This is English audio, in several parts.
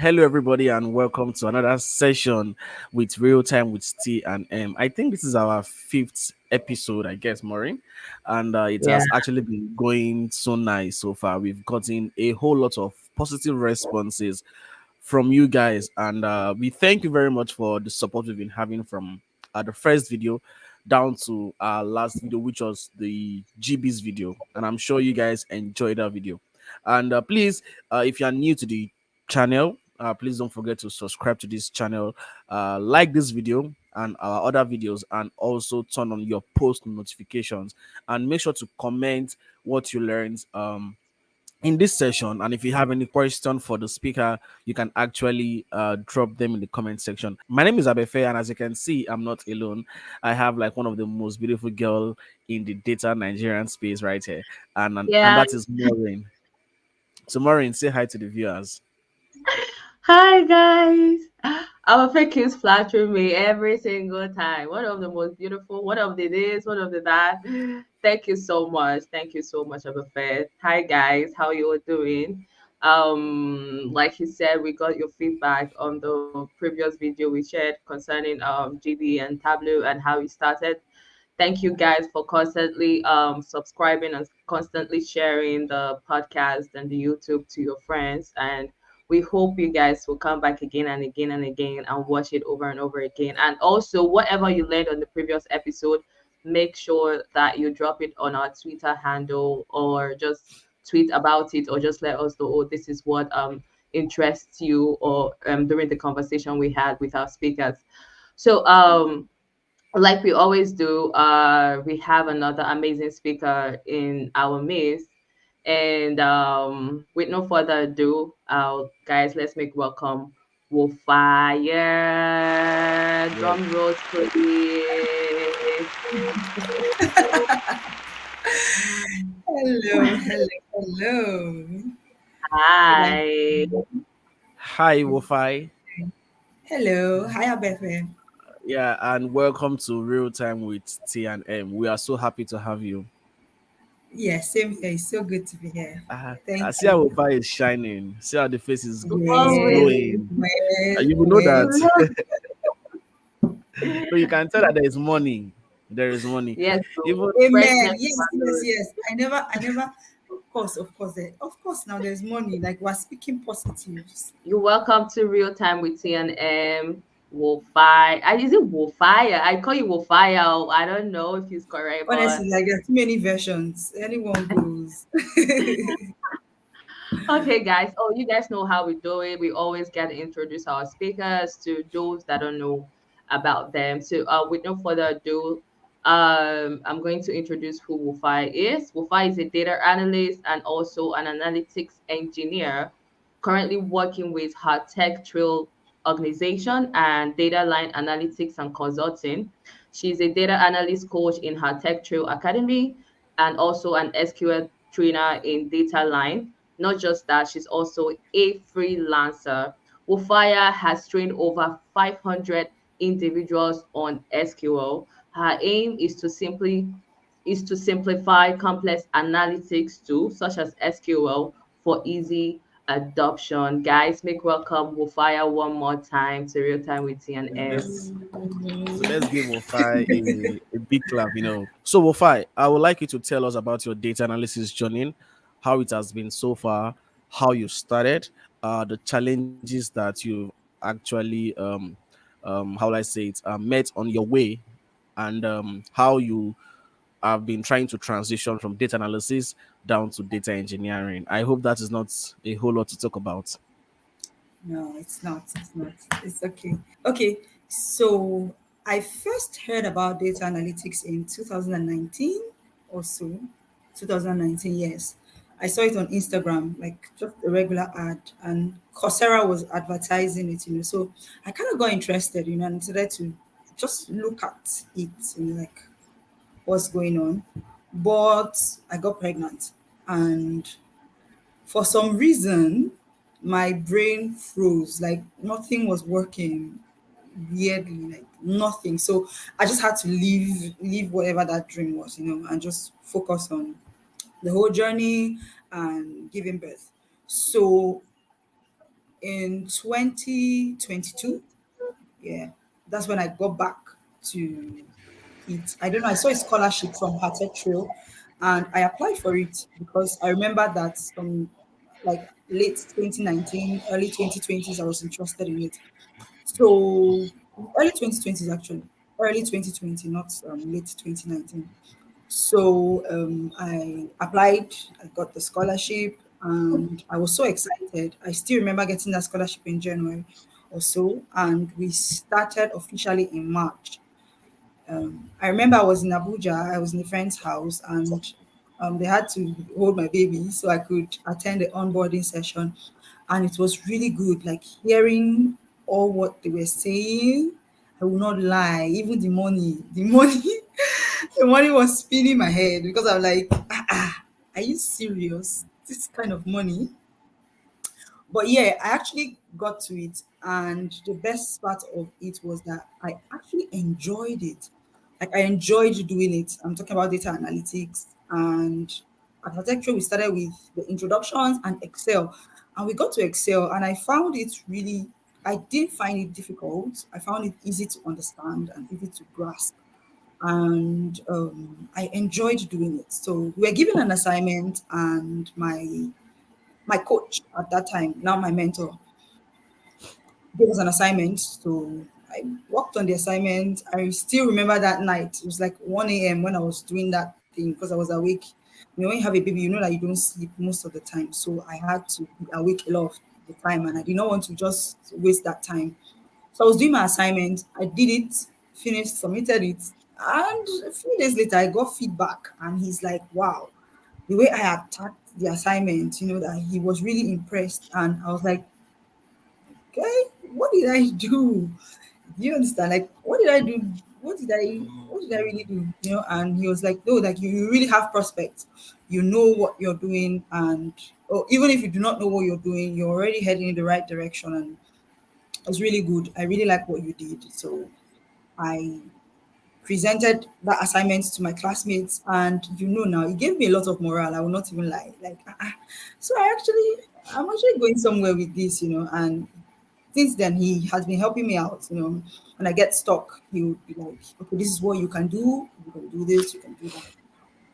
Hello, everybody, and welcome to another session with Real Time with T&M. I think this is our fifth episode, I guess, Maureen, and it Yeah. has actually been going so nice so far. We've gotten a whole lot of positive responses from you guys, and we thank you very much for the support we've been having from the first video down to our last video, which was the GB's video, and I'm sure you guys enjoyed that video. And please, if you are new to the channel, please don't forget to subscribe to this channel, like this video and our other videos, and also turn on your post notifications, and make sure to comment what you learned in this session. And if you have any question for the speaker, you can actually drop them in the comment section. My name is Abefe, and as you can see, I'm not alone. I have like one of the most beautiful girl in the data Nigerian space right here, and Yeah. that is Maureen. So Maureen, say hi to the viewers. Hi guys. Our fake is flattering me every single time. One of the most beautiful, one of the this, one of the that. Thank you so much. Thank you so much, Abafet. Hi guys, how you all doing? Like you said, we got your feedback on the previous video we shared concerning GB and Tableau and how we started. Thank you guys for constantly subscribing and constantly sharing the podcast and the YouTube to your friends. And we hope you guys will come back again and again and again and watch it over and over again. And also, whatever you learned on the previous episode, make sure that you drop it on our Twitter handle or just tweet about it or just let us know, oh, this is what interests you or during the conversation we had with our speakers. So like we always do, we have another amazing speaker in our midst. And with no further ado, guys, let's make welcome Wofai'S. Yes. Drum rolls, please. Hello, hello, hello. Good Hi. afternoon. Hi, Wofai. Hello, hi Abefe. Yeah, and welcome to Real Time with T&M. We are so happy to have you. Yeah, same here. It's so good to be here. I Thank see how you. Wofai is shining. See how the face is Yes, Always. glowing. well, You will know well. that. So you can tell that there is money. There is money. Yes, so Even Amen. freshness Yes, yes, overload. yes. Of course. Now there's money. Like we're speaking positives. You're welcome to Real Time with T&M. Wofai. Is it Wofai? I call you Wofai. I don't know if it's correct, but Honestly, like there's too many versions. Anyone goes. okay, guys. Oh, you guys know how we do it. We always get to introduce our speakers to those that don't know about them. So, with no further ado, I'm going to introduce who Wofai is. Wofai is a data analyst and also an analytics engineer, currently working with her tech trail organization and data line analytics and consulting. She's a data analyst coach in her tech trail academy and also an SQL trainer in data line. Not just that, she's also a freelancer. Wofaya has trained over 500 individuals on SQL. Her aim is to simplify complex analytics tools such as SQL for easy adoption. Guys, make welcome Wofaya one more time to Real Time with T and M. let's let's give Wofai a big clap. So Wofai, I would like you to tell us about your data analysis journey, how it has been so far, how you started, the challenges that you actually how will I say it, met on your way, and how you have been trying to transition from data analysis down to data engineering. I hope that is not a whole lot to talk about. No, it's not. It's not. It's okay. Okay, so I first heard about data analytics in 2019 or so. 2019, yes. I saw it on Instagram, like just a regular ad, and Coursera was advertising it. So I kind of got interested, and decided to just look at it, like what's going on. But I got pregnant, and for some reason, my brain froze. Like nothing was working weirdly, like nothing. So I just had to leave whatever that dream was, and just focus on the whole journey and giving birth. So in 2022. Yeah, that's when I got back to it. I don't know. I saw a scholarship from Hartech Trail, and I applied for it because I remember that like late 2019, early 2020s, I was interested in it. So early 2020s actually, early 2020, not late 2019. So I applied, I got the scholarship, and I was so excited. I still remember getting that scholarship in January or so, and we started officially in March. I remember I was in Abuja, I was in a friend's house, and they had to hold my baby so I could attend the onboarding session. And it was really good, like hearing all what they were saying. I will not lie, even the money, the money was spinning my head because I'm like, are you serious? This kind of money? But yeah, I actually got to it, and the best part of it was that I actually enjoyed it. Like I enjoyed doing it. I'm talking about data analytics, and at architecture we started with the introductions and Excel, and we got to Excel, and I found it really. I didn't find it difficult. I found it easy to understand and easy to grasp, and I enjoyed doing it. So we were given an assignment, and my coach at that time, now my mentor, gave us an assignment. So I worked on the assignment. I still remember that night. It was like 1 a.m. when I was doing that thing because I was awake. When you have a baby, you know that you don't sleep most of the time. So I had to be awake a lot of the time, and I did not want to just waste that time. So I was doing my assignment. I did it, finished, submitted it. And a few days later, I got feedback, and he's like, wow, the way I attacked the assignment, that he was really impressed. And I was like, okay, what did I do? Do you understand? Like, what did I do? What did I really do? And he was like, no, like you really have prospects. You know what you're doing, and even if you do not know what you're doing, you're already heading in the right direction, and it's really good. I really like what you did. So I presented that assignment to my classmates, and now it gave me a lot of morale. I will not even lie. Like, so I'm actually going somewhere with this, and since then he has been helping me out. When I get stuck, he would be like, okay, this is what you can do. You can do this, you can do that.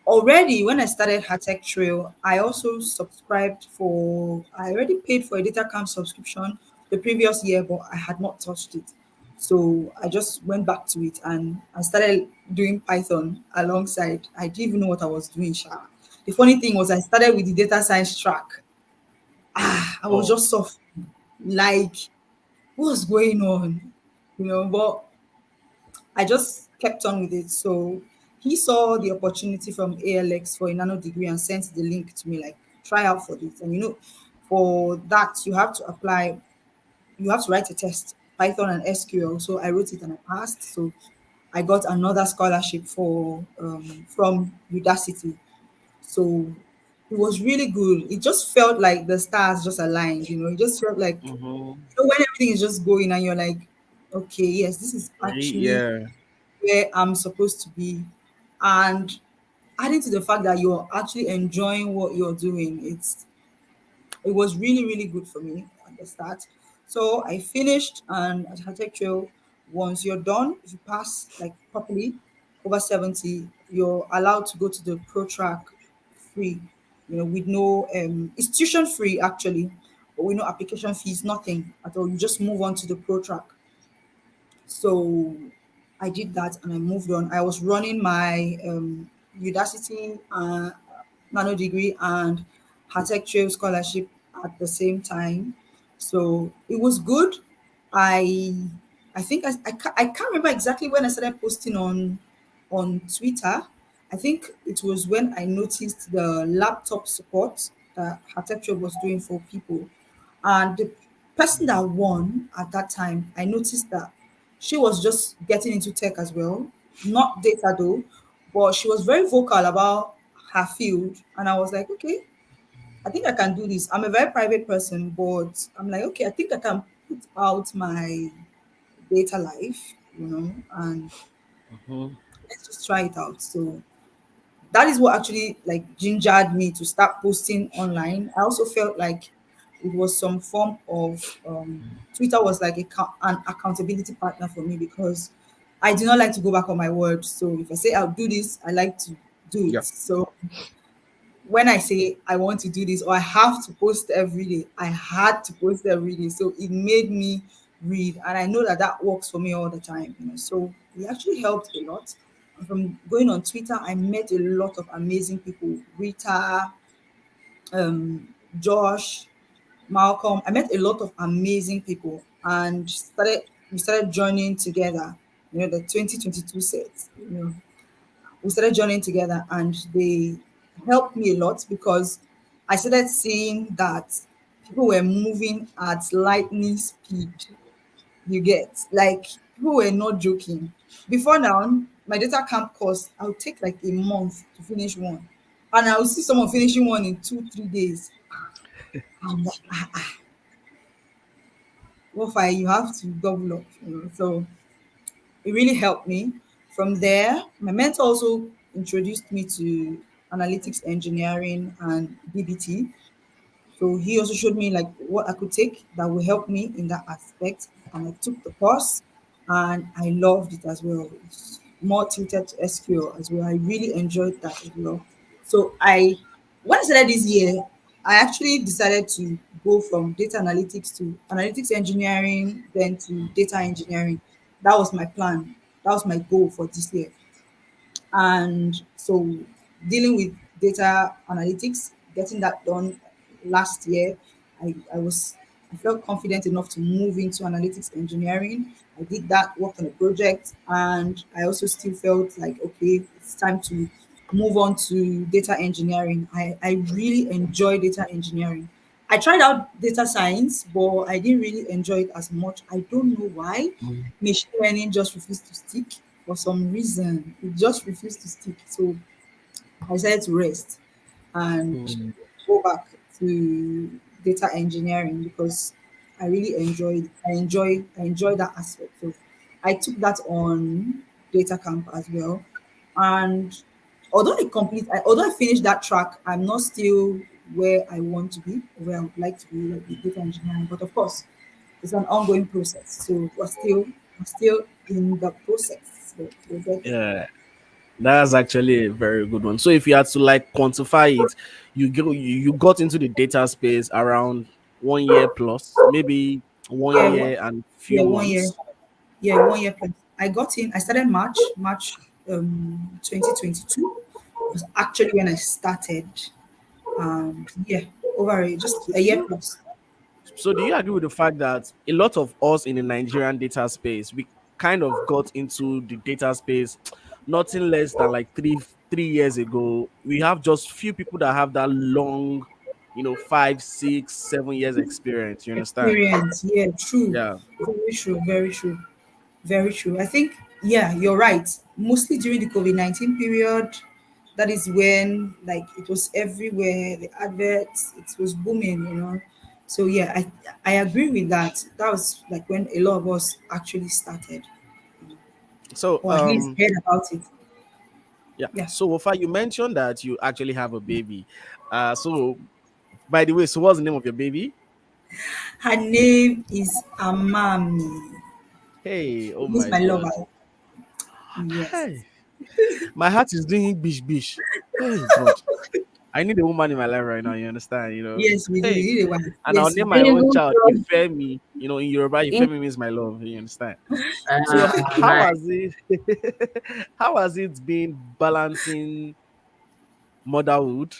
Already when I started Hatech Trail, I also subscribed for I already paid for a data camp subscription the previous year, but I had not touched it. So I just went back to it, and I started doing Python alongside. I didn't even know what I was doing, Sha. The funny thing was I started with the data science track. I was Oh. just soft, like, what's going on? But I just kept on with it. So he saw the opportunity from ALX for a nano degree and sent the link to me, like, try out for this. And for that, you have to apply, you have to write a test, Python and SQL. So I wrote it and I passed. So I got another scholarship from Udacity. So it was really good. It just felt like the stars just aligned. It just felt like, Mm-hmm. when everything is just going and you're like, okay, yes, this is actually Yeah. where I'm supposed to be. And adding to the fact that you're actually enjoying what you're doing, it was really, really good for me at the start. So I finished, and at architecture, once you're done, if you pass like properly over 70, you're allowed to go to the pro track free, with no it's tuition free actually, but with no application fees, nothing at all. You just move on to the pro track. So I did that and I moved on. I was running my Udacity nano degree and Hatech Trail scholarship at the same time. So it was good. I I think I can't remember exactly when I started posting on Twitter. I think it was when I noticed the laptop support that Hatech Trail was doing for people. And the person that won at that time, I noticed that she was just getting into tech as well, not data though, but she was very vocal about her field. And I was like, okay, I think I can do this. I'm a very private person, but I'm like, okay, I think I can put out my data life, and Mm-hmm. let's just try it out. So that is what actually like gingered me to start posting online. I also felt like it was some form of Twitter was like an accountability partner for me because I do not like to go back on my word. So if I say I'll do this, I like to do Yeah. it. So when I say I want to do this or I have to post every day, I had to post every day. So it made me read, and I know that that works for me all the time. So it actually helped a lot. And from going on Twitter, I met a lot of amazing people. Rita, Josh, Malcolm. I met a lot of amazing people, and we started joining together. The 2022 sets. We started joining together, and they helped me a lot because I started seeing that people were moving at lightning speed. You get, like, people were not joking. Before now, my data camp course, I would take like a month to finish one, and I would see someone finishing one in 2 3 days. I'm like, Wofai, you have to double up. So it really helped me. From there, my mentor also introduced me to analytics engineering and DBT. So he also showed me like what I could take that will help me in that aspect. And I took the course and I loved it as well. It's more tilted to SQL as well. I really enjoyed that as well. So when I started this year, I actually decided to go from data analytics to analytics engineering, then to data engineering. That was my plan. That was my goal for this year. And so dealing with data analytics, getting that done last year, I felt confident enough to move into analytics engineering. I did that, worked on a project, and I also still felt like, okay, it's time to move on to data engineering. I really enjoy data engineering. I tried out data science, but I didn't really enjoy it as much. I don't know why. Machine learning just refused to stick for some reason. It just refused to stick. So I decided to rest and Mm. go back to data engineering because I enjoy that aspect. So I took that on data camp as well. And although I finished that track, I'm not still where I want to be, where I would like to be, like with data engineering. But of course, it's an ongoing process. So we're still in the process. So we'll get there. Yeah. That's actually a very good one. So if you had to like quantify it, you got into the data space around 1 year plus, maybe one Yeah, year and yeah, few 1 year. months. Yeah, 1 year plus. I got in. I started March 2022 was actually when I started. Yeah, just So a year plus. so do you agree with the fact that a lot of us in the Nigerian data space, we kind of got into the data space nothing less than like three years ago. We have just few people that have that long, 5, 6, 7 years experience. You understand? Experience. Yeah, true. Yeah. Very true. Very true. Very true. I think, yeah, you're right. Mostly during the COVID-19 period, that is when like it was everywhere, the adverts, it was booming. So yeah, I agree with that. That was like when a lot of us actually started, So or at least heard about it. yeah. Yeah. So Wafa, you mentioned that you actually have a baby. So by the way, so what's the name of your baby? Her name is Amami. Hey, oh It means my my god. lover. Yes. Hey, my heart is doing bish bish. Hey God. I need a woman in my life right now. You understand? Yes, we do. Hey, You need a wife. and I'll Yes, name my own Even child though, Ifemi. In Yoruba, in, Ifemi means my love. You understand? So, how nice. has it? How has it been balancing motherhood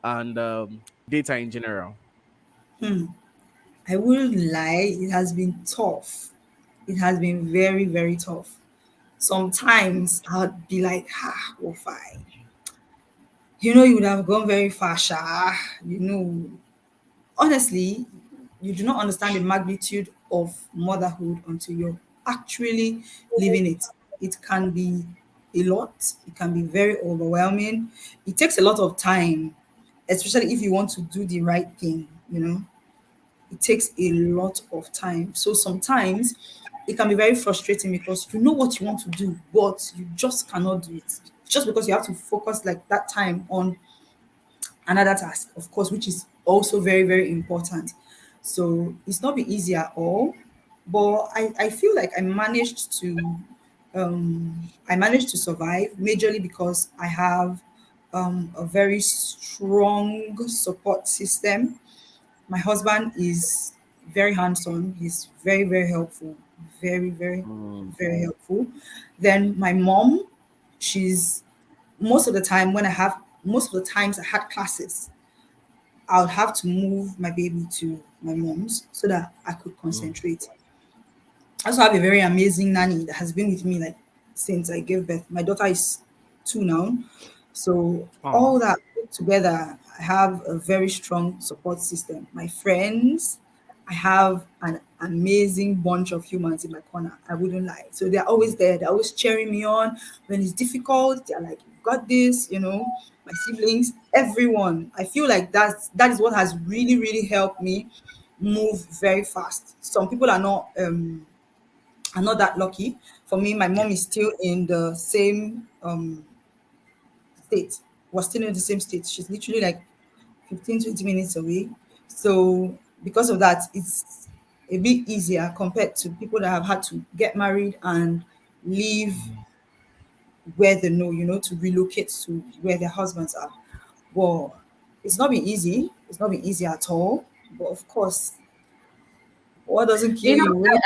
and data in general? I wouldn't lie, it has been tough. It has been very, very tough. Sometimes I'd be like, oh, fine. You would have gone very far, Sha. Honestly, you do not understand the magnitude of motherhood until you're actually living it. It can be a lot, it can be very overwhelming. It takes a lot of time, especially if you want to do the right thing. It takes a lot of time. So sometimes it can be very frustrating because you know what you want to do, but you just cannot do it. Just because you have to focus like that time on another task, of course, which is also very, very important. So it's not been easy at all. But I feel like I managed to survive majorly because I have a very strong support system. My husband is very hands-on. He's very, very helpful. Very, very, Mm, very helpful. Then my mom, she's most of the time when I have most of the times I had classes, I would have to move my baby to my mom's so that I could mm, concentrate. I also have a very amazing nanny that has been with me like since I gave birth. My daughter is 2 now. So oh, all that put together, I have a very strong support system. My friends, I have an amazing bunch of humans in my corner. I wouldn't lie. So they're always there. They're always cheering me on. When it's difficult, they're like, "You've got this." My siblings, everyone. I feel like that is what has really, really helped me move very fast. Some people are not that lucky. For me, my yeah. mom is still in the same state. We're still in the same state. She's literally like 15, 20 minutes away. So because of that, it's a bit easier compared to people that have had to get married and leave where they know, to relocate to where their husbands are. Well, it's not been easy. It's not been easy at all. But of course, what doesn't kill You know, you will not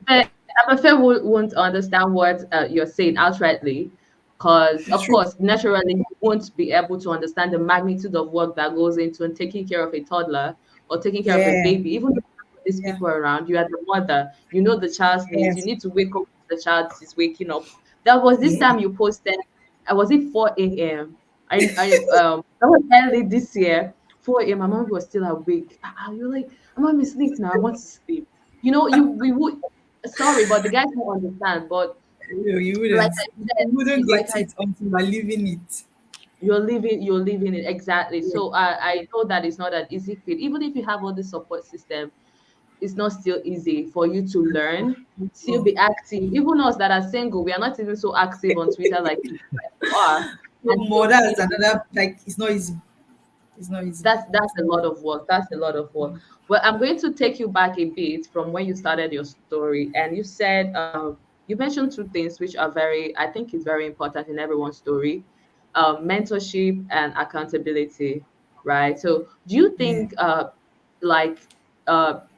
finish. Abafe won't understand what you're saying outrightly, because of True. course, naturally, he won't be able to understand the magnitude of work that goes into taking care of a toddler or taking care of a Yeah. baby. Even though these Yeah. people around, you are the mother, you know the child's needs. You Yes. need to wake up when the child is waking up. That was this Yeah. time you posted. I was it 4 a.m. That was early this year. 4 a.m. My mom was still awake. You're like, I'm not sleep now. I want to sleep. You we would, sorry, but the guys won't understand. But You like wouldn't. I You said, wouldn't like get I it until you are living it. you're living it exactly. Yeah. So I know that it's not an easy fit. Even if you have all the support system, it's not still easy for you to learn, still Oh, be active. Even us that are single, we are not even so active on Twitter like you guys are, no and more. still That's feel another, like, it's not easy. It's not easy. that's It's a not lot easy. of work. That's a lot of work. Well, I'm going to take you back a bit from when you started your story, and you said you mentioned two things which are very, I think, is very important in everyone's story: mentorship and accountability. Right. So, do you Yeah. think, like,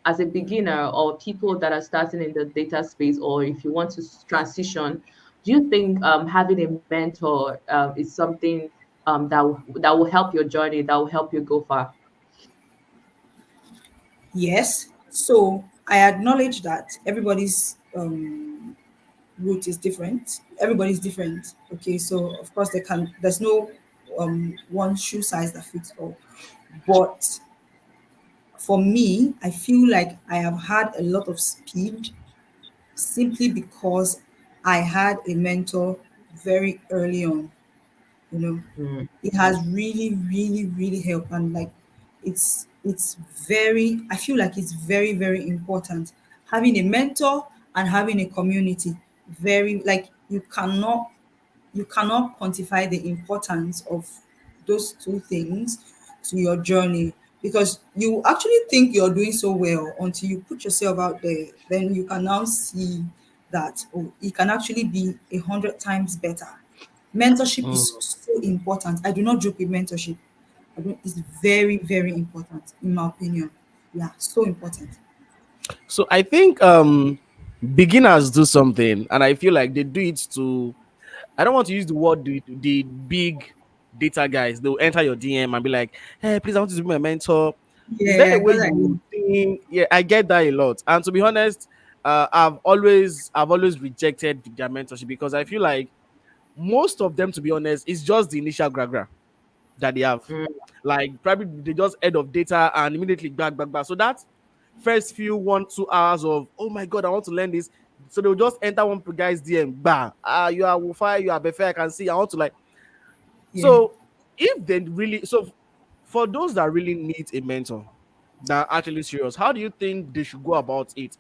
as a beginner or people that are starting in the data space, or if you want to transition, do you think having a mentor is something that will help your journey, that will help you go far? Yes. So I acknowledge that everybody's route is different. Everybody's different. Okay. So of course there's no one shoe size that fits all. But for me, I feel like I have had a lot of speed simply because I had a mentor very early on. you know Mm, it has really, really, really helped. And like, it's very, I feel like it's very, very important having a mentor and having a community. Very, like, you cannot quantify the importance of those two things to your journey, because you actually think you're doing so well until you put yourself out there. Then you can now see that, oh, it can actually be 100 times better. Mentorship is Mm. so important. I do not joke with mentorship. It's very, very important in my opinion. Yeah, so important. So I think beginners do something, and I feel like they do it to. I don't want to use the word the big data guys. They'll enter your DM and be like, "Hey, please, I want you to be my mentor." Is there Yeah, a way because you I would think? Yeah, I get that a lot. And to be honest, I've always rejected their mentorship because I feel like most of them, to be honest, is just the initial gra that they have. mm, Like probably they just head of data and immediately back, back, back. So that first few 1 2 hours of, oh my god, I want to learn this. So they'll just enter one guy's DM, bah, you are Wofai, you are Befe, I can see, I want to like. yeah. So if they really, so for those that really need a mentor that are actually serious, how do you think they should go about it?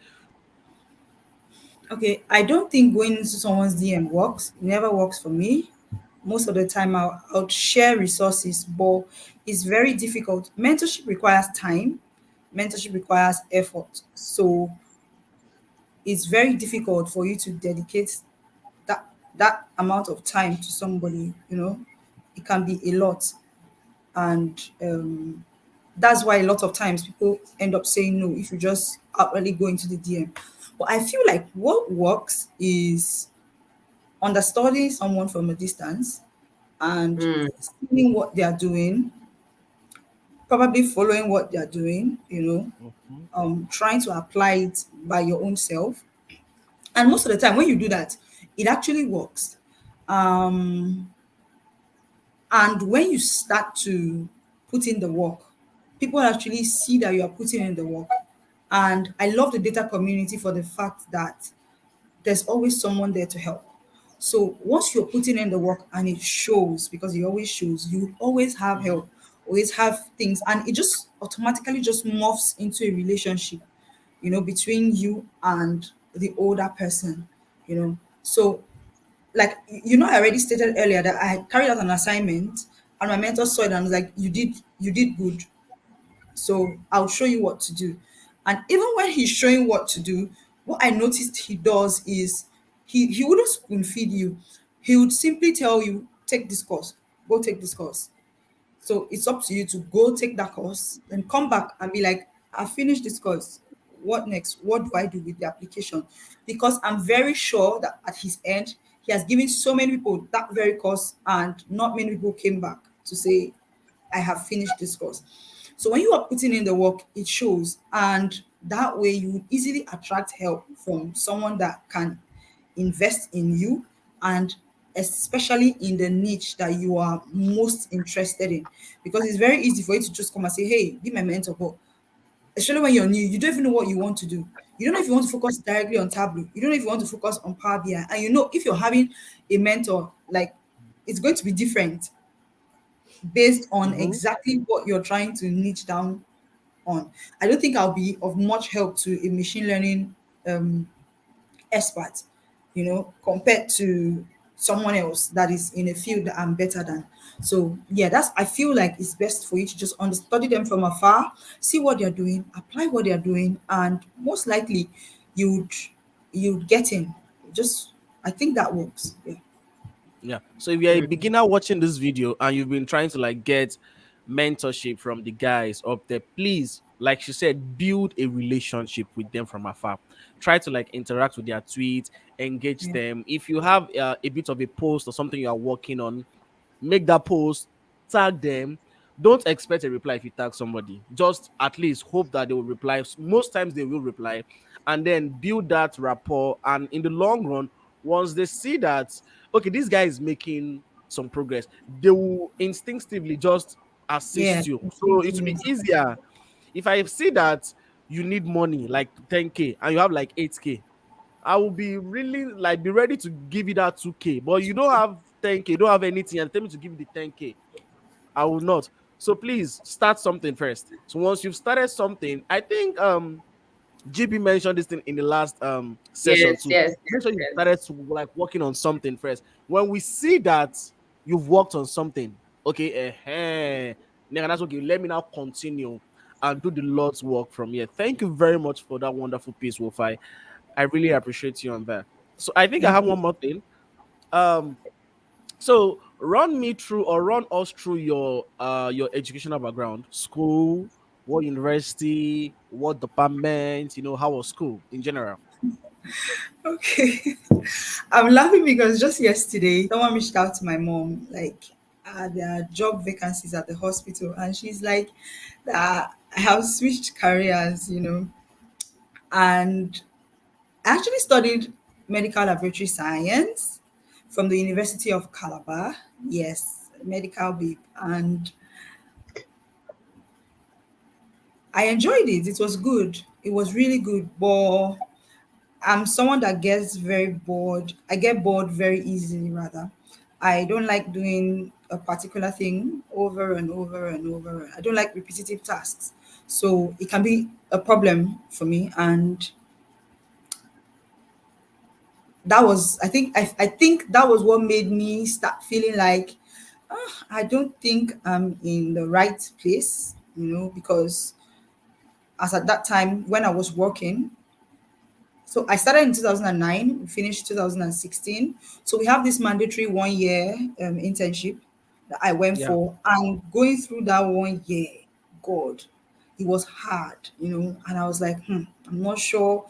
Okay, I don't think going into someone's DM works. It never works for me. Most of the time, I'll share resources, but it's very difficult. Mentorship requires time. mentorship requires effort. So it's very difficult for you to dedicate that amount of time to somebody, you know. It can be a lot. And that's why a lot of times people end up saying no if you just outright go into the DM. But I feel like what works is understanding someone from a distance and Mm, seeing what they are doing, probably following what they are doing, you know, Mhm. trying to apply it by your own self. And most of the time, when you do that, it actually works. Um, and when you start to put in the work, people actually see that you are putting in the work. And I love the data community for the fact that there's always someone there to help. So once you're putting in the work and it shows, because it always shows, you always have Mhm. help, always have things, and it just automatically just morphs into a relationship, you know, between you and the older person, you know. So, like, you know, I already stated earlier that I had carried out an assignment and my mentor saw it and was like, you did good. So I'll show you what to do. And even when he's showing what to do, what I noticed he does is he wouldn't spoon feed you. He would simply tell you, take this course, go take this course. So it's up to you to go take that course, then come back and be like, I finished this course. What next? What do I do with the application? Because I'm very sure that at his end, he has given so many people that very course, and not many people came back to say, I have finished this course. So when you are putting in the work, it shows. And that way you would easily attract help from someone that can invest in you, and especially in the niche that you are most interested in. Because it's very easy for you to just come and say, hey, be my mentor. But especially when you're new, you don't even know what you want to do. You don't know if you want to focus directly on Tableau. You don't know if you want to focus on Power BI. And you know, if you're having a mentor, like, it's going to be different based on Mhm. exactly what you're trying to niche down on. I don't think I'll be of much help to a machine learning um, expert, you know, compared to someone else that is in a field that I'm better than. So yeah, that's, I feel like it's best for you to just study them from afar, see what they're doing, apply what they're doing, and most likely you'd you'd get in. Just, I think that works. Yeah. Yeah. So if you're a mm. beginner watching this video and you've been trying to like get mentorship from the guys up there, please, like she said, build a relationship with them from afar. Try to like interact with their tweets, engage Yeah. them. If you have a bit of a post or something you are working on, make that post, tag them. Don't expect a reply if you tag somebody. Just at least hope that they will reply. Most times they will reply, and then build that rapport. And in the long run, once they see that, okay, this guy is making some progress, they will instinctively just Yeah. assist you. So it will be easier. If I see that you need money like 10K and you have like 8K, I will be really like be ready to give you that 2K, but you don't have 10K, don't have anything, and tell me to give you the 10K. I will not. So please start something first. So once you've started something, I think GB mentioned this thing in the last session Yes, too. yes, Make yes, sure you yes. started to, like working on something first. When we see that you've worked on something, okay, then that's okay. Let me now continue and do the Lord's work from here. Thank you very much for that wonderful piece, Wofai. I really appreciate you on that. So I think I Thank have you. one more thing. Um, so run me through or run us through your educational background, school, what university, what department, how was school in general? Okay. I'm laughing because just yesterday, someone reached out to my mom, like, there are job vacancies at the hospital, and she's like, I have switched careers, you know, and I actually studied medical laboratory science from the University of Calabar. Yes, medical babe, and I enjoyed it. It was good. It was really good, but I'm someone that gets very bored. I get bored very easily, rather. I don't like doing a particular thing over and over and over. I don't like repetitive tasks. So it can be a problem for me. And I think that was what made me start feeling like, I don't think I'm in the right place, you know, because as at that time when I was working. So I started in 2009, finished 2016. So we have this mandatory 1 year internship that I went Yeah. for. And going through that 1 year, God, it was hard, And I was like, I'm not sure.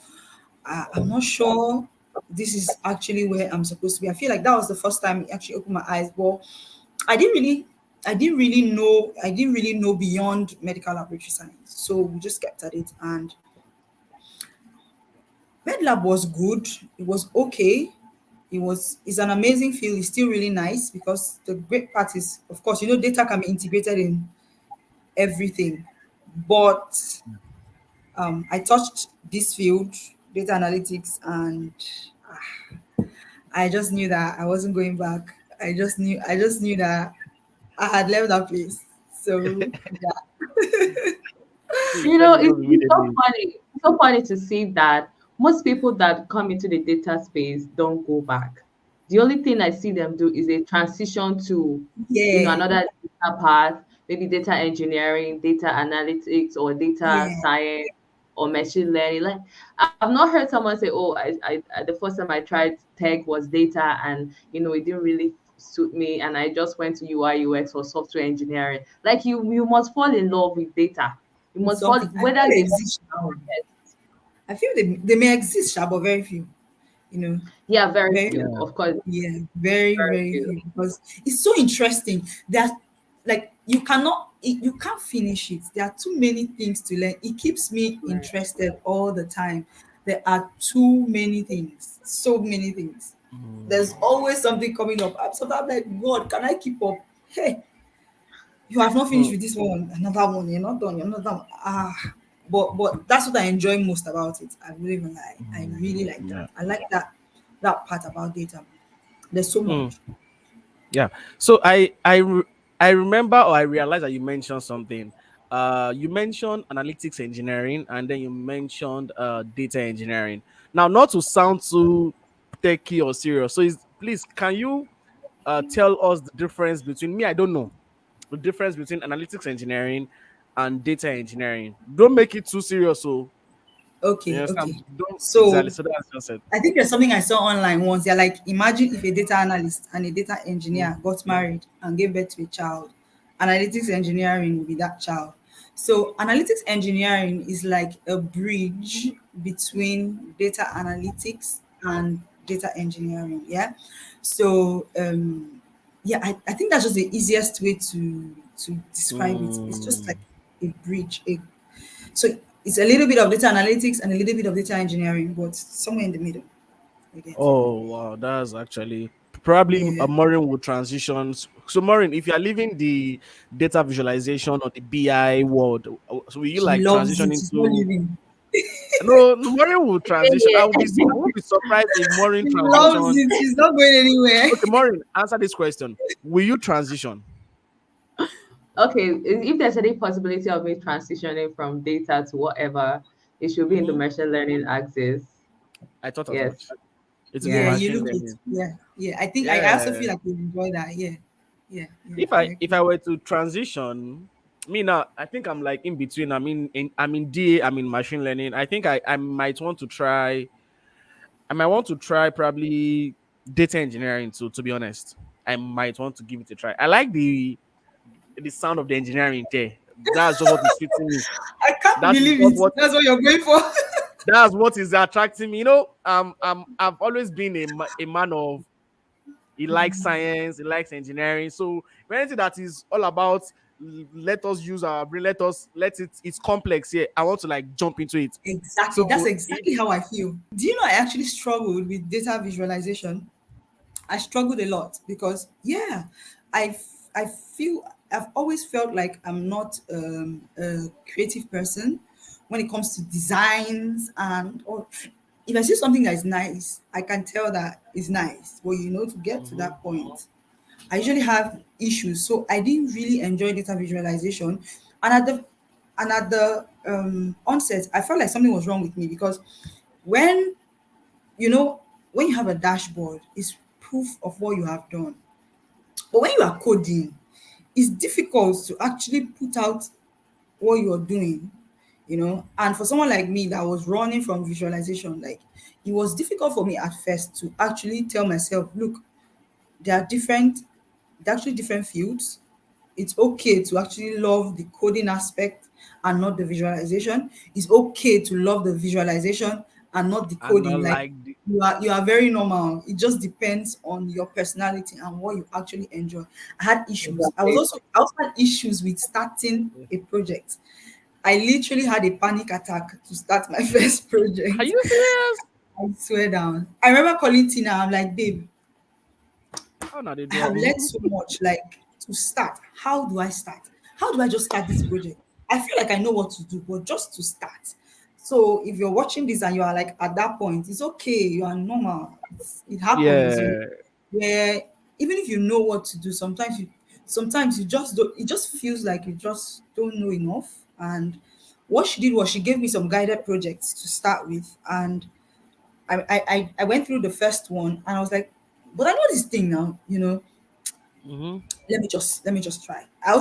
I'm not sure this is actually where I'm supposed to be. I feel like that was the first time it actually opened my eyes. But I didn't really, I didn't really know beyond medical laboratory science. So we just kept at it, and MedLab was good. It was okay. It's an amazing field. It's still really nice because the great part is, of course, data can be integrated in everything. But I touched this field, data analytics, and I just knew that I wasn't going back. I just knew that I had left that place. So yeah. So you You fell know, in love it's so immediately. funny. It's so funny to see that most people that come into the data space don't go back. The only thing I see them do is a transition to, Yeah, another data path, maybe data engineering, data analytics, or data yeah. science, or machine learning. Like, I've not heard someone say, "Oh, the first time I tried tech was data, and it didn't really suit me, and I just went to UI UX or software engineering." Like, you must fall in love with data. You It's must fall, something I whether feel they you exist now. I feel they may exist, sha, but very few. You know, yeah, very very few, Yeah. of course, Yeah, very, very very few. few, because it's so interesting that, like, you can't finish it. There are too many things to learn. It keeps me Right. interested all the time. There are too many things, so many things. There's Mm. always something coming up. Sometimes I'm like, God, can I keep up? Hey, you have not finished Hmm. with this one, another one, you're not done, you're not done. But that's what I enjoy most about it. I really even lie. I really like that. Yeah. I like that part about data. There's so Hmm. much. Yeah. So I remember, or I realized that you mentioned something. You mentioned analytics engineering, and then you mentioned data engineering. Now, not to sound too techy or serious, so please, can you tell us the difference between me? I don't know the difference between analytics engineering and data engineering. Don't make it too serious, so you Okay, understand? okay. Don't exactly. So So that's just it. I think there's something I saw online once. They're like, imagine if a data analyst and a data Mm. engineer got married and gave birth to a child. Analytics engineering will be that child. So analytics engineering is like a bridge between data analytics and data engineering. Yeah. So yeah, I think that's just the easiest way to describe it. It's just Mm. like a bridge, so it's a little bit of data analytics and a little bit of data engineering, but somewhere in the middle. You get. Oh wow, that's actually probably Yeah. a Maureen would transitions. So Maureen, if you are leaving the data visualization or the BI world, so will you She like loves transition it. She's not into? leaving. No, Maureen will transition. Yeah. I will be surprised if Maureen She loves transition. it. She's not going anywhere. Okay, Maureen, answer this question. Will you transition? Okay, if there's any possibility of me transitioning from data to whatever, it should be in the Mhm. machine learning axis. I thought as Yes. much. It will be Yeah, Yes. you machine look it. learning. Yeah, yeah. I also feel Yeah. like you enjoy that. Yeah, yeah, yeah. if I I if agree. I were to transition, me now, I think I'm like in between. I'm in DA, I'm in machine learning. I think I might want to try. I might want to try probably data engineering too. To be honest, I might want to give it a try. I like the sound of the engineering there. That's just what is fitting me. I can't That is believe just it. what That's what you're going for. that's what is attracting me. I've always been a man of, he likes science, he likes engineering. So anything that is all about let us use our brain, it's complex here. I want to like jump into it. Exactly. That's So if exactly how I feel. Do you know I actually struggled with data visualization? I struggled a lot because I I feel I've always felt like I'm not a creative person when it comes to designs, and or if I see something that is nice, I can tell that it's nice. But to get to Mhm. that point, I usually have issues. So I didn't really enjoy data visualization, and at the onset, I felt like something was wrong with me because when you know when you have a dashboard, it's proof of what you have done. But when you are coding, it's difficult to actually put out what you're doing, And for someone like me that was running from visualization, like it was difficult for me at first to actually tell myself, look, there are different, they're actually different fields. It's okay to actually love the coding aspect and not the visualization. It's okay to love the visualization and not the And not coding. Like like the, you are very normal. It just depends on your personality and what you actually enjoy. I had issues. Exactly. I also had issues with starting a project. I literally had a panic attack to start my first are project. you serious? I swear down. I remember calling Tina. I'm like, babe, How now they I do have learned am? so much. Like, to start, how do I start? How do I just start this project? I feel like I know what to do, but just to start. So if you're watching this and you are like at that point, it's okay. You are normal. It happens. Yeah. Where even if you know what to do, sometimes you just don't. It just feels like you just don't know enough. And what she did was she gave me some guided projects to start with, and I went through the first one, and I was like, but I know this thing now. Mm-hmm. Let me just try. I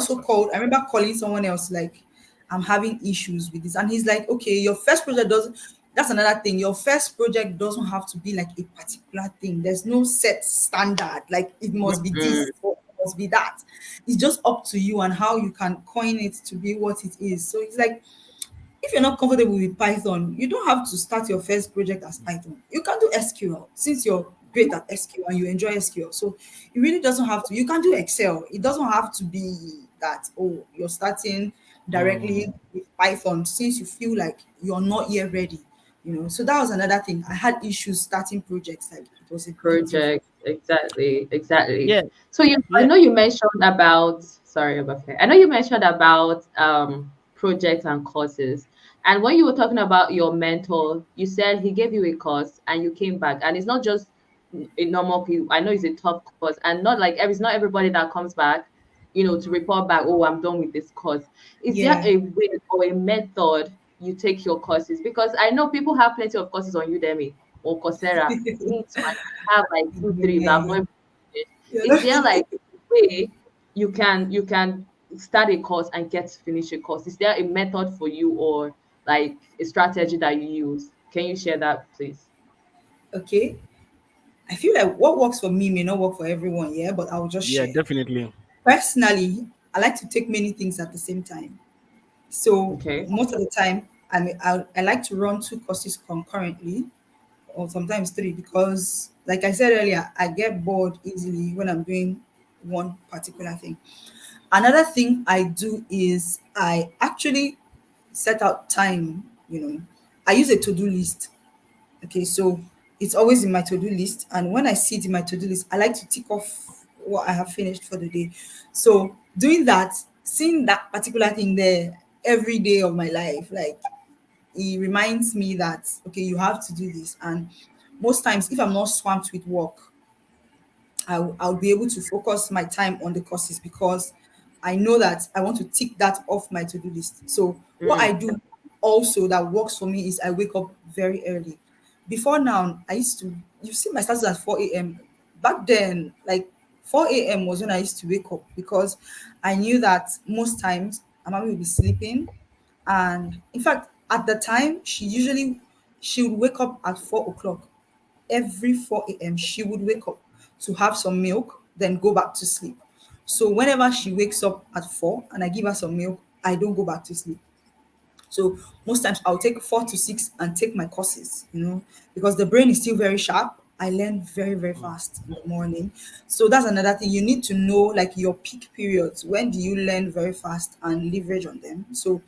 remember calling someone else, like, I'm having issues with this. And he's like, okay, your first project doesn't, that's another thing. Your first project doesn't have to be like a particular thing. There's no set standard, like it must be Mm-mm. this or it must be that. It's just up to you and how you can coin it to be what it is. So it's like, if you're not comfortable with Python, you don't have to start your first project as Python. You can do SQL since you're great at SQL and you enjoy SQL. So it really doesn't have to. You can do Excel. It doesn't have to be that, oh, you're starting Mm. directly with Python since you feel like you're not yet ready. So that was another thing. I had issues starting projects. Like it was a big deal for me. Project. Exactly. Exactly. Yeah. So I Yeah. know you mentioned about, sorry about that. I know you mentioned about projects and courses. And when you were talking about your mentor, you said he gave you a course and you came back. And it's not just a normal people. I know it's a tough course, and not like it's not everybody that comes back, to report back, oh, I'm done with this course. Is there Yeah. a way or a method you take your courses? Because I know people have plenty of courses on Udemy or Coursera. Me too. I have like two, three, but I've Yeah. not even finished. Is Yeah. there like a way you can start a course and get to finish a course? Is there a method for you or like a strategy that you use? Can you share that, please? Okay. I feel like what works for me may not work for everyone, yeah, but I'll just Yeah, share. definitely. Personally, I like to take many things at the same time. So Okay. most of the time, I like to run two courses concurrently, or sometimes three, because, like I said earlier, I get bored easily when I'm doing one particular thing. Another thing I do is I actually set out time. I use a to-do list. Okay, so it's always in my to-do list, and when I see it in my to-do list, I like to tick off what I have finished for the day. So doing that, seeing that particular thing there every day of my life, like, it reminds me that, okay, you have to do this. And most times, if I'm not swamped with work, I'll be able to focus my time on the courses, because I know that I want to tick that off my to-do list. So what I Mm. do also that works for me is I wake up very early. Before now, I used to, you see, my starts at 4 a.m. Back then, like, 4 a.m. was when I used to wake up, because I knew that most times Amami will be sleeping. And in fact, at the time, she would wake up at 4 o'clock. Every 4 a.m., she would wake up to have some milk, then go back to sleep. So whenever she wakes up at 4 and I give her some milk, I don't go back to sleep. So most times I'll take 4 to 6 and take my courses, because the brain is still very sharp. I learn very, very fast in the morning. So that's another thing. You need to know, like, your peak periods. When do you learn very fast and leverage on them? So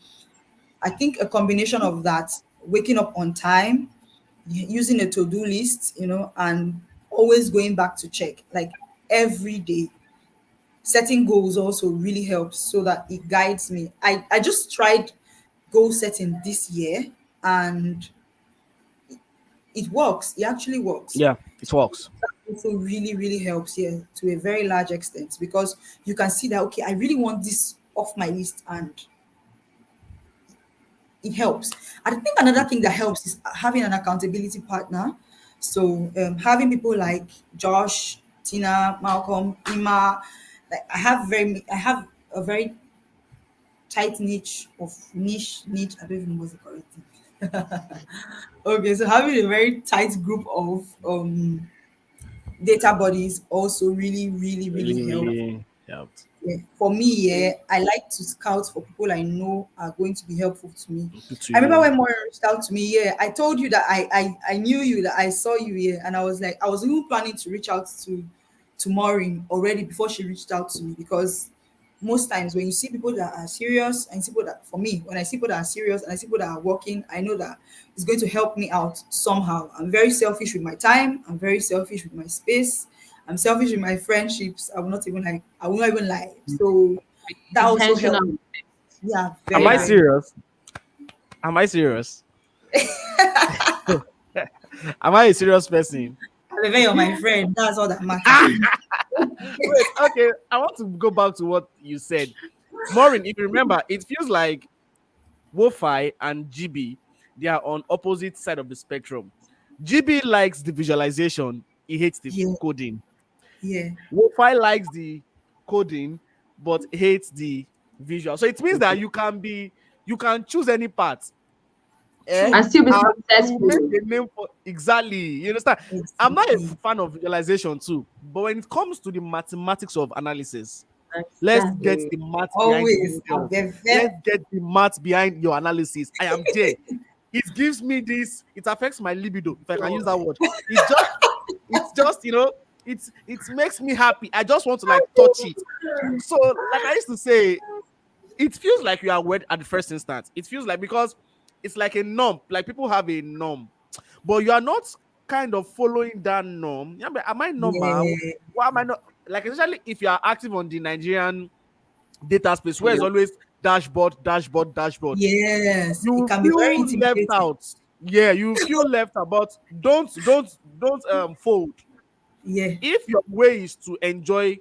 I think a combination of that, waking up on time, using a to-do list, and always going back to check, like, every day. Setting goals also really helps so that it guides me. I just tried goal setting this year, and it works. It actually works. Yeah, it works. Also really, really helps, yeah, to a very large extent, because you can see that, okay, I really want this off my list, and it helps. I think another thing that helps is having an accountability partner. So having people like Josh, Tina, Malcolm, Ima, like, I have a very tight niche. I don't even know what's the correct thing. Okay, so having a very tight group of data bodies also really Really, help. really helped. Yeah. For me, yeah, I like to scout for people I know are going to be helpful to me. Good to I remember you. when Maureen reached out to me, yeah, I told you that I knew you, that I saw you, yeah, and I was like, I was even planning to reach out to Maureen already before she reached out to me, because most times when you see people that are serious and people that, for me, when I see people that are serious and I see people that are working, I know that it's going to help me out somehow. I'm very selfish with my time. I'm very selfish with my space. I'm selfish with my friendships. I will not even lie. So that also helped Intentional. me. Yeah, Am I very, Yeah. very. serious? Am I serious? Am I a serious person? I'm very on my friend. That's all that matters. Wait, okay. I want to go back to what you said. Maureen, if you remember, it feels like Wofi and GB, they are on opposite side of the spectrum. GB likes the visualization, he hates the Yeah, coding. yeah. Wofi likes the coding, but hates the visual. So it means that you can choose any part, eh? And True. still be And you make successful. a name for exactly. You understand? I'm not a Exactly. fan of visualization too, but when it comes to the mathematics of analysis, let's get Exactly. the math behind the Always. model. Above. Let's get the math behind your analysis. I am there. It gives me this, it affects my libido, if I can use that word. It's just, it makes me happy. I just want to like touch it. So, like I used to say, it feels like you are wed at the first instance. It feels like because it's like a norm, like people have a norm, but you are not kind of following that norm. Yeah, but am I normal? Yeah. Why am I not? Like, especially if you are active on the Nigerian data space, where it's Yeah. always dashboard, dashboard, dashboard, Yes. you It will can be very feel left intimidating. out. Yeah, you feel left out. But don't fold. Yeah. If your way is to enjoy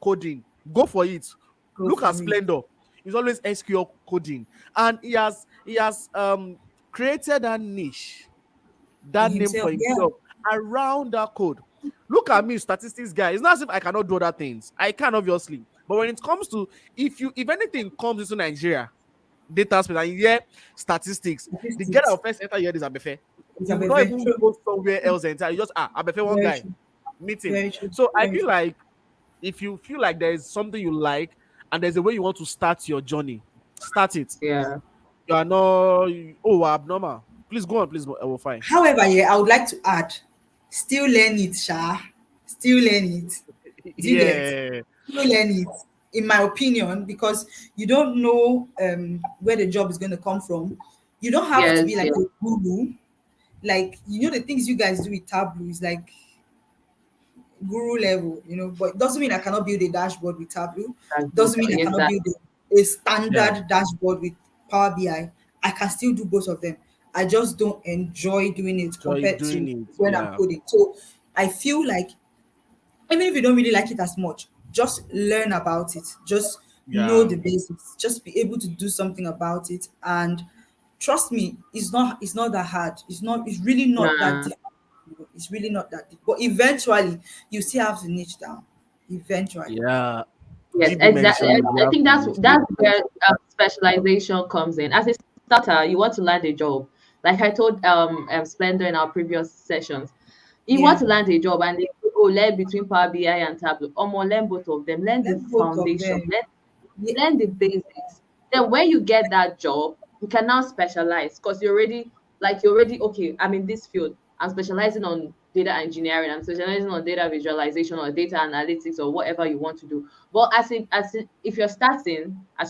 coding, go for it. Go Look at for it. Splendor. It's always SQL coding, and he has created a niche, For that name himself. for Yeah. himself around that code. Look at me, statistics guy. It's not as if I cannot do other things. I can, obviously, but when it comes to, if anything comes into Nigeria data space and you hear statistics, the girl that Statistics. will first enter here is Abefe. It's You a will not very even true. go somewhere else enter. You just Abefe, one Very guy, true. meeting. Very true. So I Very feel true. like if you feel like there is something you like and there's a way you want to start your journey, start it. Yeah. You are not, oh, we're abnormal. Please go on, please. I will fine. However, yeah, I would like to add, still learn it, Sha. Still learn it. Do you get? Yeah, Still learn it, in my opinion, because you don't know where the job is going to come from. You don't have to be Yes. like Yes. a guru. Like, the things you guys do with Tableau is like guru level, but it doesn't mean I cannot build a dashboard with Tableau. Doesn't mean I Yes. cannot That. build a yeah. standard dashboard with Power BI. I can still do both of them. I just don't enjoy doing it Enjoy compared doing to it. when I'm Yeah, coding. So I feel like even if you don't really like it as much, just learn about it. Just know yeah, the basics. Just be able to do something about it. And trust me, it's not that hard. It's really not that Nah. difficult. It's really not that deep. But eventually you still have to niche down. Eventually. yeah. Yes, GB exactly. mentioned you I have think to that's niche that's down. where specialization comes in. As a starter, you want to land a job. Like I told Splendor in our previous sessions, you want Yeah. to land a job and they say, oh, learn between Power BI and Tableau. Learn both of them. Learn the Let both of foundation. them. Yeah, Learn the basics. Then when you get that job, you can now specialize because you're already okay. I'm in this field. I'm specializing on data engineering. I'm specializing on data visualization or data analytics or whatever you want to do. But if as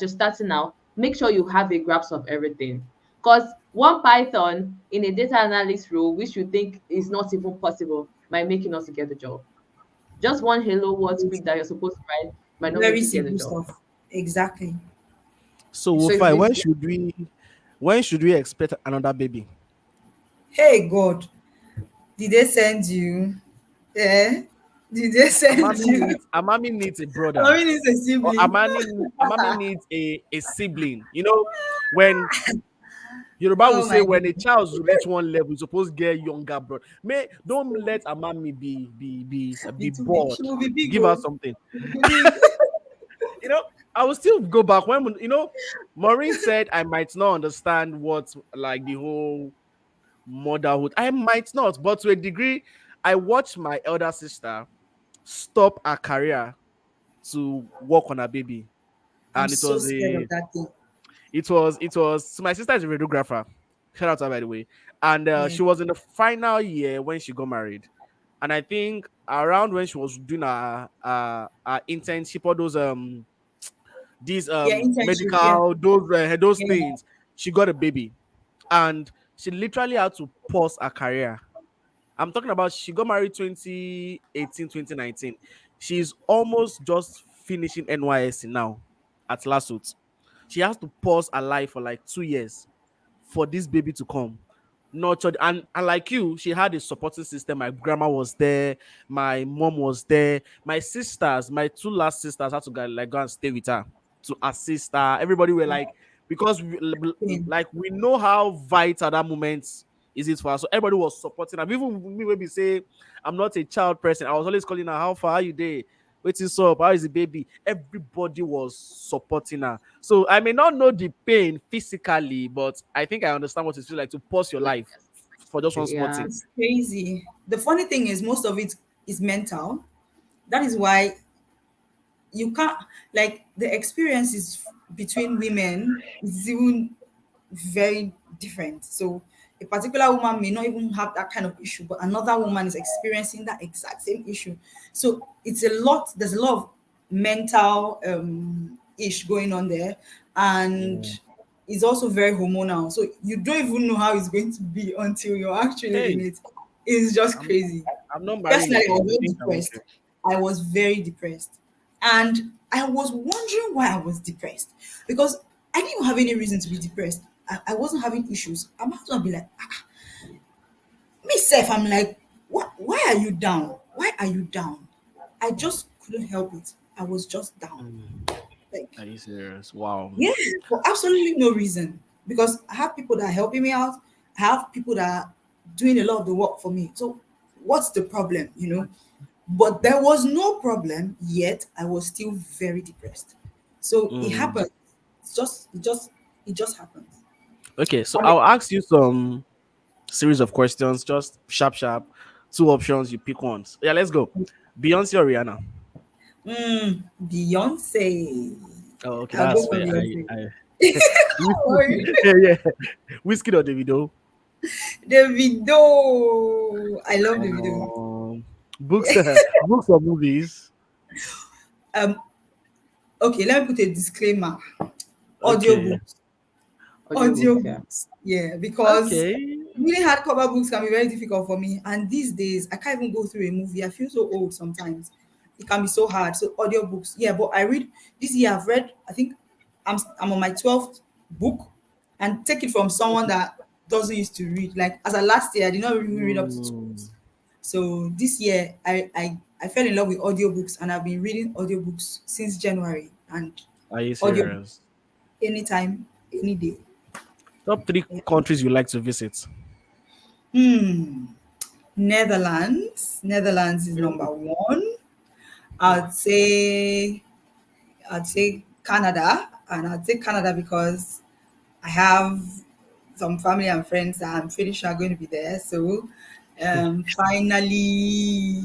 you're starting now, make sure you have a grasp of everything. Because one Python in a data analyst role, which you think is not even possible, might make you not to get the job. Just one hello world script that you're supposed to write might not very make you get the simple job. stuff. Exactly. So we'll So it's find really when should we expect another baby? Hey God, did they send you? Yeah. Did they send you? Amami needs a brother. I mean, it's a Or sibling. Amami needs a sibling. When Yoruba will Oh say my when a God. child reach one level, you're supposed to get younger brother. Don't let Amami be Be too big. bored. She will be big, Give her oh. something. She will be big. You know, I will still go back when Maureen said I might not understand what like the whole motherhood. I might not, but to a degree, I watched my elder sister stop her career to work on her baby, I'm and it so was scared of a that thing. it was so my sister is a radiographer. Shout out to her, by the way. And Yeah. she was in the final year when she got married. And I think around when she was doing her internship, all those these Yeah, internship. Yeah. medical those Yeah. things, she got a baby. And she literally had to pause her career. I'm talking about she got married 2018, 2019. She's almost just finishing NYSC now at Lasut. She has to pause her life for like 2 years for this baby to come. Nurtured and like you, she had a supporting system. My grandma was there, my mom was there, my sisters, my two last sisters had to go and stay with her to assist her. Everybody were Yeah. like, because Pain. like we know how vital that moment is it for us. So everybody was supporting her. Even me maybe say I'm not a child person. I was always calling her, how far are you there? Waiting up, how is the baby? Everybody was supporting her. So I may not know the pain physically, but I think I understand what it feels like to pause your life for just one small Yeah. thing. It's crazy. The funny thing is, most of it is mental. That is why you can't, like, the experiences between women is even very different. So a particular woman may not even have that kind of issue, but another woman is experiencing that exact same issue. So it's a lot, there's a lot of mental ish going on there. And Yeah. it's also very hormonal. So you don't even know how it's going to be until you're actually in Hey, it. It's just I'm crazy. I'm not marrying Personally, I again. was I very think I'm okay. depressed. I was very depressed. And I was wondering why I was depressed because I didn't even have any reason to be depressed. I wasn't having issues. I might as well be like, myself, I'm like, what? Why are you down? Why are you down? I just couldn't help it. I was just down. Mm, Like, are you serious? Wow. yeah, for absolutely no reason. Because I have people that are helping me out. I have people that are doing a lot of the work for me. So what's the problem, you know? But there was no problem yet. I was still very depressed. So it Mm. happened. It just happens. Okay, so And I'll ask you some series of questions, just sharp, sharp. Two options, you pick ones. Yeah, let's go. Beyonce or Rihanna? Beyonce. Oh, okay, I'll that's go for fair. Beyonce. I How are you? yeah, yeah. Whiskey or Davido? Davido. I love Davido. Um, books, books or movies? Um, okay, let me put a disclaimer. Okay, Audiobooks. Audiobooks, yeah. Audiobooks. Yeah, because okay. really hardcover books can be very difficult for me. And these days, I can't even go through a movie. I feel so old sometimes. It can be so hard. So audiobooks, yeah. But I read this year. I've read. I think I'm on my 12th book, and take it from someone that doesn't used to read. Like as a last year, I did not even read up to two Mm, books. So this year, I fell in love with audiobooks, and I've been reading audiobooks since January. And are you audio serious? anytime, any day. Top three Yeah. countries you like to visit? Hmm. Netherlands is number Really? one. Hmm. I'd say Canada, and I'd say Canada because I have some family and friends that I'm pretty sure are going to be there. So, finally,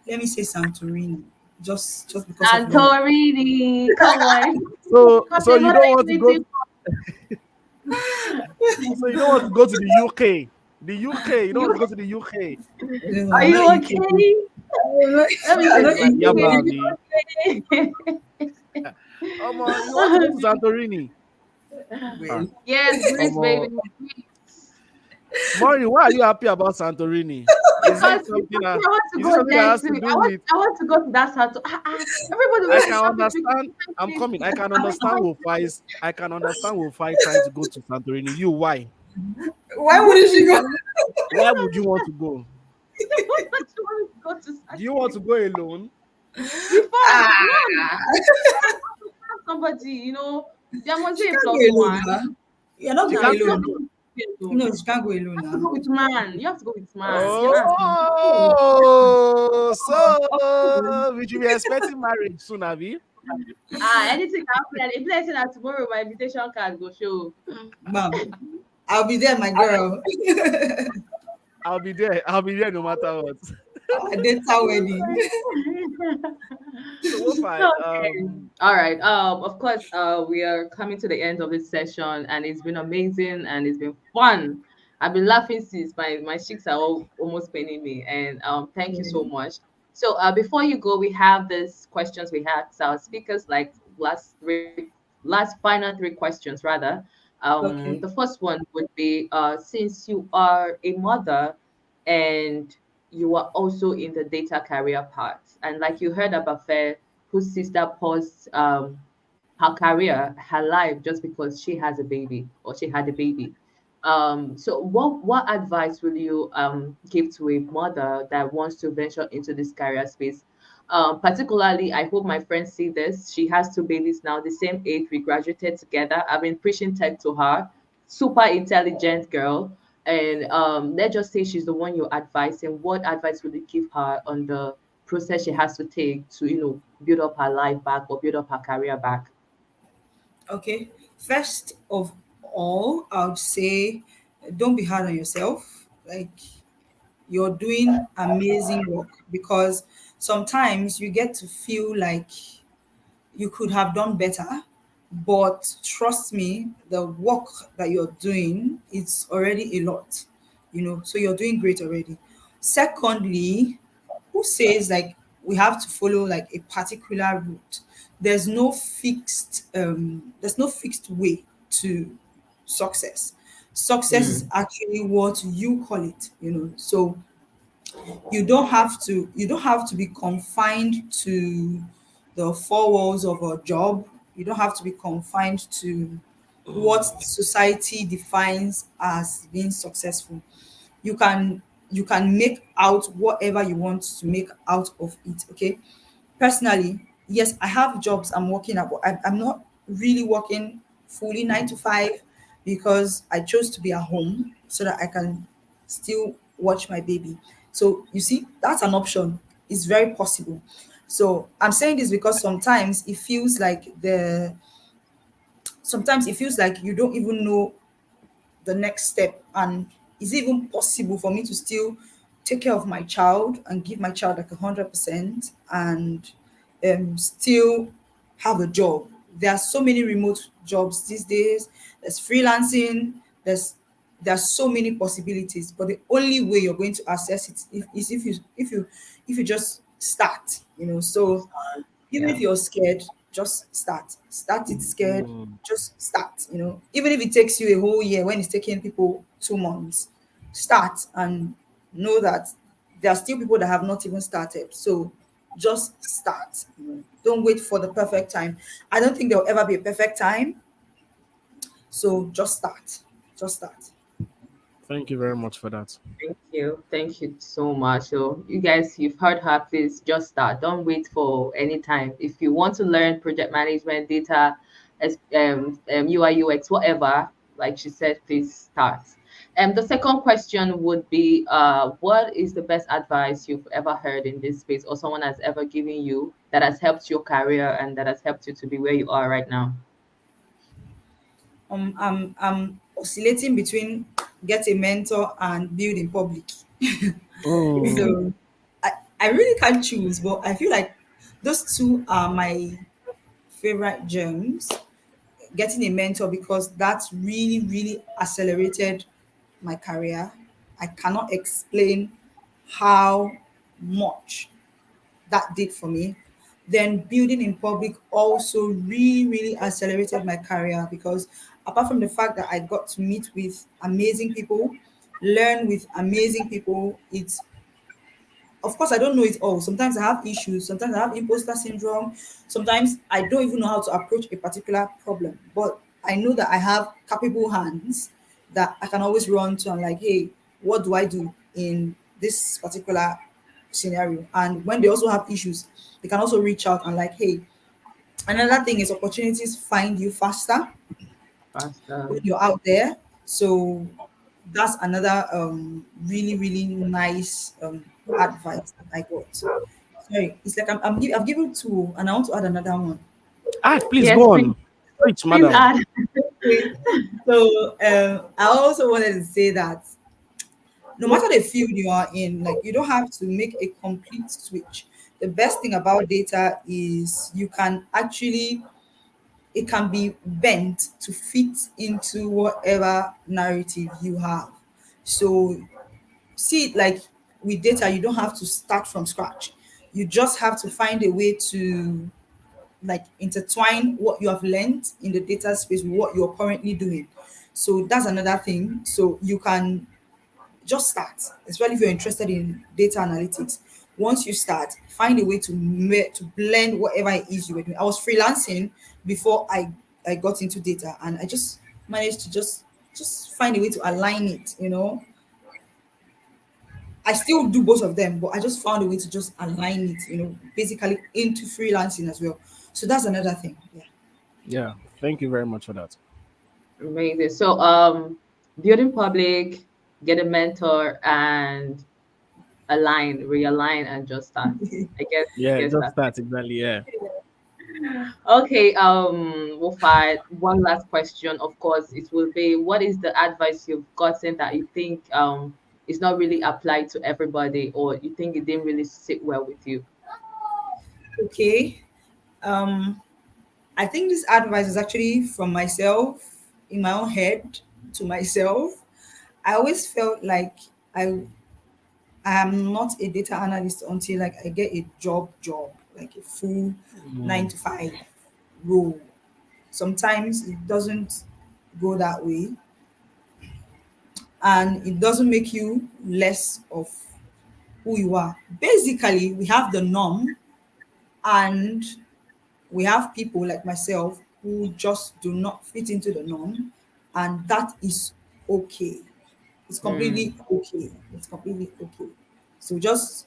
let me say Santorini, just because of love. Santorini, come on. So Nothing you more don't want like to go. waiting So you don't want to go to the UK. The UK. You for don't want to you. go to the UK. No, Are I'm not you UK. okay? I'm not, Let me I'm check not my Yeah, phone. UK. Bobby. Are you You want to go to okay? Santorini? Ah, Well, Yes, Greece, baby. Maury, why are you happy about Santorini? Is it Because something I want to is it go something that there has to too. do with I want to go to that Sato. Everybody I wants to can shopping to understand. different I'm coming. places. I can I'm understand like, Wofai'S. I can understand Wofai trying to go to Santorini. You why? why wouldn't she go? who Why would you want to go? actually want to go to Do you want to Santorini? go alone? Before, Ah, no, have somebody, there must she be a can't go plus alone one. now. You're not She going Now, can't you go alone. can't alone. be alone. No, she can't go alone You have to now. go with man. You have to go with man. Yes. Oh, Of course. so we should be expecting marriage soon, Abby. Anything happen, if let's say that tomorrow my invitation card go show. Ma'am, I'll be there, my girl. I'll be there. I'll be there no matter what. Data wedding. So Wofi, Okay. All right. Of course, we are coming to the end of this session, and it's been amazing and it's been fun. I've been laughing since my cheeks are all, almost paining me. And thank you so Yeah. much. So before you go, we have these questions we had. So our speakers like last final three questions rather. The Okay. first one would be since you are a mother and you are also in the data career part. And like you heard about Fair, whose sister paused her career, her life, just because she has a baby or she had a baby. So what advice will you give to a mother that wants to venture into this career space? Particularly, I hope my friends see this. She has two babies now, the same age. We graduated together. I've been preaching tech to her. Super intelligent girl. And let's just say she's the one you're advising. What advice would you give her on the process she has to take to, build up her life back or build up her career back? Okay. First of all, I would say don't be hard on yourself. Like, you're doing amazing work, because sometimes you get to feel like you could have done better, but trust me, the work that you're doing, it's already a lot, so you're doing great already. Secondly, who says like we have to follow like a particular route? There's no fixed way to success. Success is Mm. actually what you call it, so you don't have to be confined to the four walls of a job. You don't have to be confined to what society defines as being successful. You can make out whatever you want to make out of it. Okay. Personally, yes, I have jobs I'm working at, but I'm not really working fully 9 to 5, because I chose to be at home so that I can still watch my baby. So you see, that's an option. It's very possible. So I'm saying this because sometimes it feels like you don't even know the next step, and is it even possible for me to still take care of my child and give my child like 100% and still have a job? There are so many remote jobs these days. There's freelancing. There's so many possibilities, but the only way you're going to access it is if you just start, so even if Yeah. you're scared, just start it scared, Mm. just start, even if it takes you a whole year when it's taking people 2 months. Start and know that there are still people that have not even started, so just start. Don't wait for the perfect time. I don't think there'll ever be a perfect time, so just start. Thank you very much for that. Thank you. Thank you so much. So, you guys, you've heard her. Please just start. Don't wait for any time. If you want to learn project management, data, UI, UX, whatever, like she said, please start. And the second question would be what is the best advice you've ever heard in this space or someone has ever given you that has helped your career and that has helped you to be where you are right now? I'm oscillating between get a mentor and build in public. Mm. So I really can't choose, but I feel like those two are my favorite gems. Getting a mentor, because that's really, really accelerated my career. I cannot explain how much that did for me. Then building in public also really, really accelerated my career, because apart from the fact that I got to meet with amazing people, learn with amazing people, it's, of course, I don't know it all. Sometimes I have issues. Sometimes I have imposter syndrome. Sometimes I don't even know how to approach a particular problem. But I know that I have capable hands that I can always run to and like, hey, what do I do in this particular scenario? And when they also have issues, they can also reach out and like, hey, another thing is opportunities find you faster when Pastor. you're out there. So that's another really, really nice advice that I got. Sorry, it's like I've given two and I want to add another one. Please Yes, go please, on. Preach, please madam. add. Okay. So I also wanted to say that no matter the field you are in, like you don't have to make a complete switch. The best thing about data is you can actually it can be bent to fit into whatever narrative you have. So see it like with data, you don't have to start from scratch. You just have to find a way to like intertwine what you have learned in the data space with what you're currently doing. So that's another thing. So you can just start, especially if you're interested in data analytics. Once you start, find a way to to blend whatever it is you were doing. I was freelancing before I got into data, and I just managed to just find a way to align it. I still do both of them, but I just found a way to just align it. Basically into freelancing as well. So that's another thing. Yeah. Yeah, thank you very much for that. Amazing. So, building public, get a mentor, and realign, and just start. I Yeah, guess just that. that exactly. Yeah. Okay. Wofai, one last question. Of course, it will be: what is the advice you've gotten that you think is not really applied to everybody, or you think it didn't really sit well with you? Okay. Um, I think this advice is actually from myself in my own head to myself. I always felt like I I am not a data analyst until like I get a job, like a full nine Mm, to five role. Sometimes it doesn't go that way, and it doesn't make you less of who you are. Basically, we have the norm, and we have people like myself who just do not fit into the norm, and that is okay. It's Mm, completely okay. It's completely okay. So just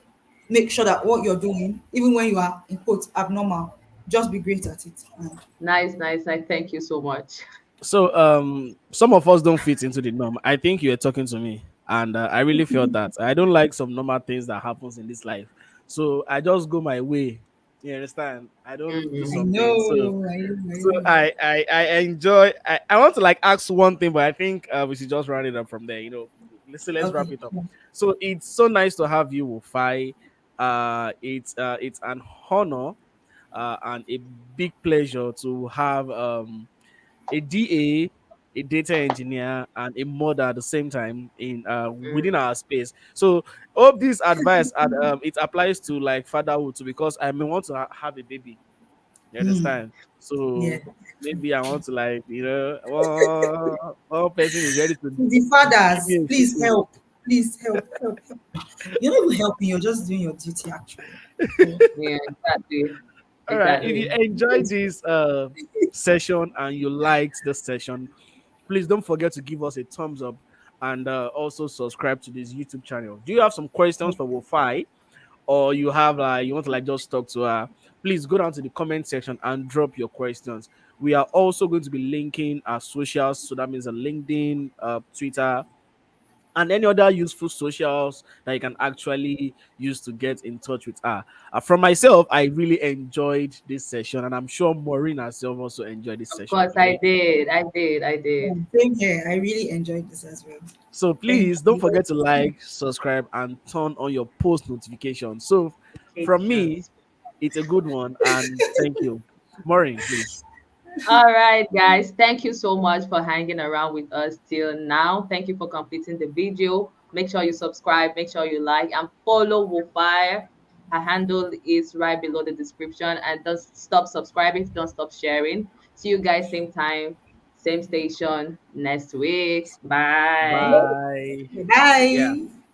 make sure that what you're doing, even when you are in quotes abnormal, just be great at it. And nice, nice. I thank you so much. So, some of us don't fit into the norm. I think you were talking to me, and I really felt that. I don't like some normal things that happens in this life, so I just go my way. You understand? I don't do I Mm, something. So, know, I know, I so know. I enjoy. I want to like ask one thing, but I think we should just round it up from there. Let's wrap Okay. it up. So it's so nice to have you, Wofai. It's an honor and a big pleasure to have a DA, a data engineer, and a mother at the same time in within mm. our space. So all this advice it applies to like fatherhood too, because I may want to have a baby. You understand? Yeah. So maybe I want to like one person is ready to The give fathers, me a please baby. help. Please help. You're not even helping, you're just doing your duty actually. So Yeah, exactly. All right. If you Exactly. enjoyed this session and you liked the session, please don't forget to give us a thumbs up and also subscribe to this YouTube channel. Do you have some questions for Wofai, or you want to like just talk to her? Please go down to the comment section and drop your questions. We are also going to be linking our socials, so that means a LinkedIn, Twitter, and any other useful socials that you can actually use to get in touch with her. From myself, I really enjoyed this session, and I'm sure Maureen herself also enjoyed this Of session. course, I Okay. did. I did. I yeah, did. same here. I really enjoyed this as well. So Thank please don't you. forget to like, subscribe, and turn on your post notifications. So from me, Notifications. it's a good one, and thank you. Maureen, please. All right, guys. Thank you so much for hanging around with us till now. Thank you for completing the video. Make sure you subscribe, make sure you like, and follow Wofire. Her handle is right below the description. And don't stop subscribing, don't stop sharing. See you guys same time, same station next week. Bye. Bye. Yeah. Bye.